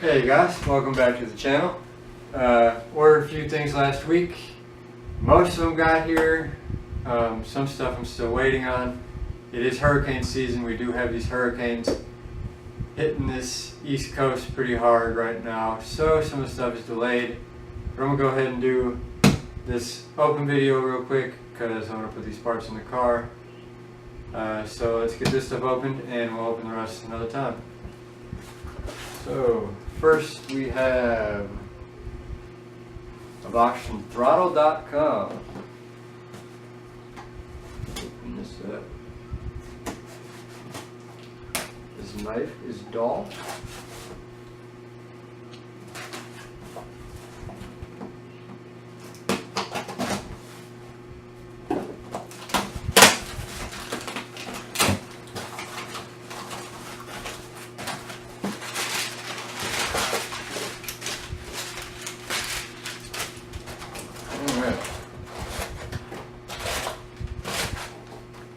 Hey guys, welcome back to the channel. Ordered a few things last week. Most of them got here. Some stuff I'm still waiting on. It is hurricane season. We do have these hurricanes hitting this East Coast pretty hard right now. So some of the stuff is delayed. But I'm going to go ahead and do this open video real quick because I want to put these parts in the car. So let's get this stuff opened and we'll open the rest another time. So first we have a box from throttle.com. Open this up. This knife is dull.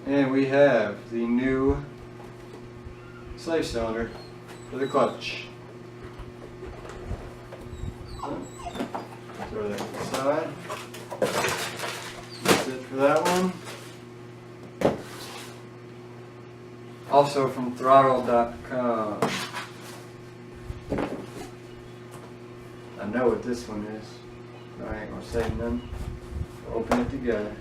And we have the new slave cylinder for the clutch. So, throw that to the side. That's it for that one. Also from throttle.com. I know what this one is. I ain't gonna say nothing. We'll open it together.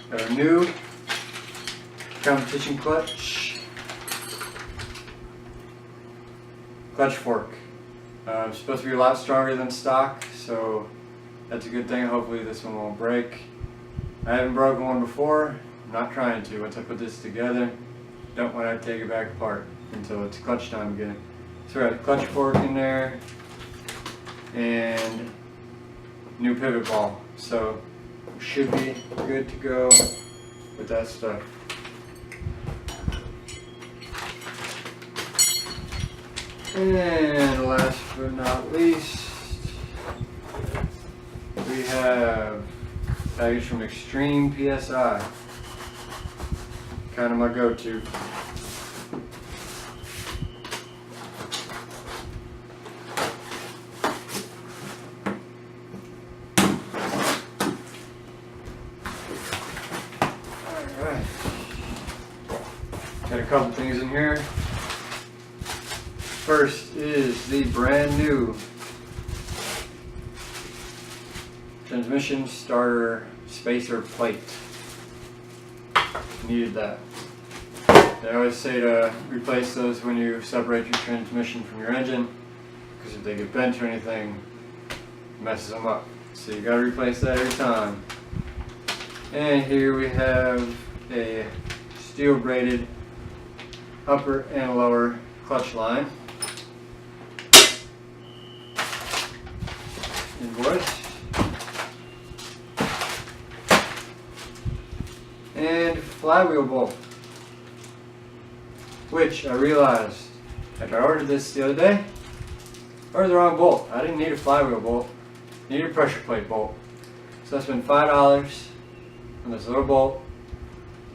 Got our new competition clutch fork. It's supposed to be a lot stronger than stock, so that's a good thing. Hopefully this one won't break. I haven't broken one before. I'm not trying to. Once I put this together, don't want to take it back apart until it's clutch time again. So we got a clutch fork in there and new pivot ball. So should be good to go with that stuff. And last but not least, we have a package from Extreme PSI. Kind of my go-to. Got a couple things in here. First is the brand new transmission starter spacer plate. Needed that. They always say to replace those when you separate your transmission from your engine, because if they get bent or anything, it messes them up. So you gotta replace that every time. And here we have a steel braided upper and lower clutch line. Invoice. And flywheel bolt. Which I realized after I ordered this the other day, I ordered the wrong bolt. I didn't need a flywheel bolt. I needed a pressure plate bolt. So I spent $5 on this little bolt,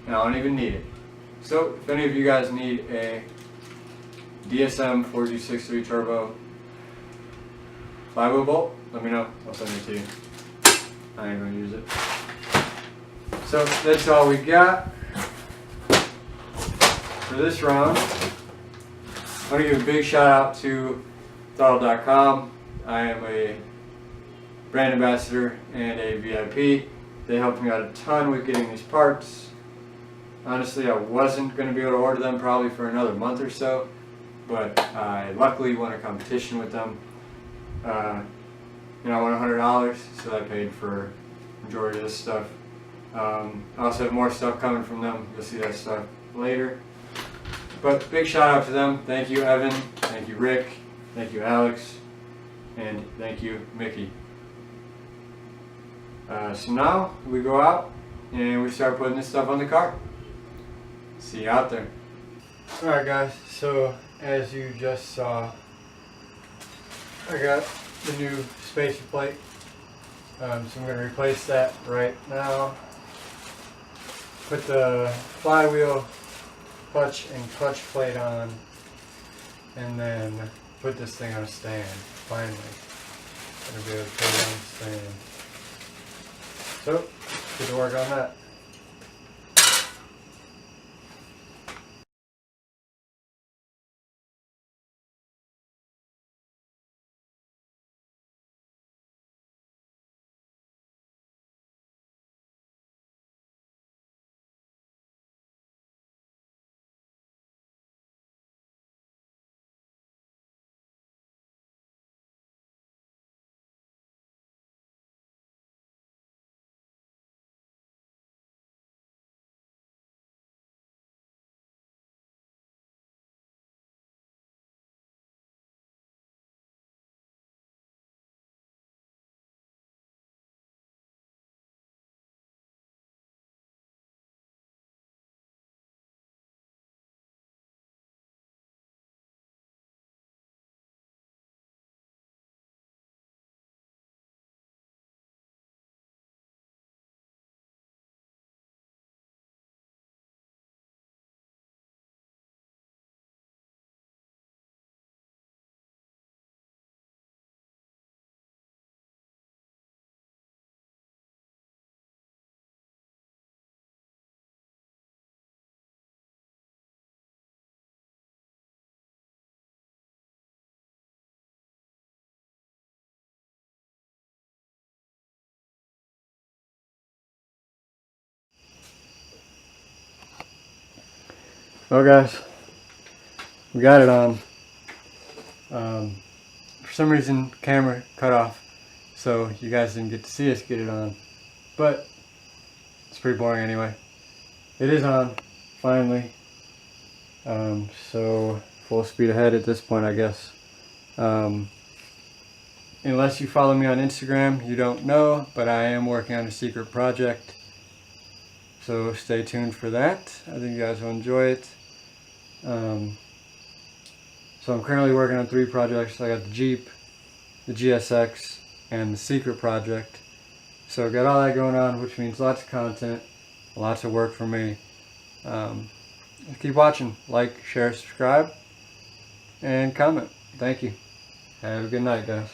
and I don't even need it. So if any of you guys need a DSM 4G63 turbo flywheel bolt, let me know. I'll send it to you. I ain't gonna use it. So that's all we got for this round. I want to give a big shout out to throttle.com. I am a brand ambassador and a VIP. They helped me out a ton with getting these parts. Honestly, I wasn't going to be able to order them probably for another month or so, but I luckily won a competition with them. I won $100, so I paid for the majority of this stuff. I also have more stuff coming from them. You'll see that stuff later. But big shout out to them. Thank you, Evan. Thank you, Rick. Thank you, Alex. And thank you, Mickey. So now we go out and we start putting this stuff on the car. See you out there. Alright guys, so as you just saw, I got the new spacer plate So I'm going to replace that right now. Put the flywheel, clutch, and clutch plate on, and then put this thing on a stand. Finally, gonna be able to put it on a stand. So, get to work on that. Well, guys, we got it on. For some reason, camera cut off, so you guys didn't get to see us get it on. But it's pretty boring anyway. It is on, finally. So full speed ahead at this point, I guess. Unless you follow me on Instagram, you don't know, but I am working on a secret project. So stay tuned for that. I think you guys will enjoy it. So I'm currently working on 3 projects. I got the Jeep, the GSX, and the secret project. So got all that going on, which means lots of content, lots of work for me. Keep watching. Like, share, subscribe, and comment. Thank you. Have a good night, guys.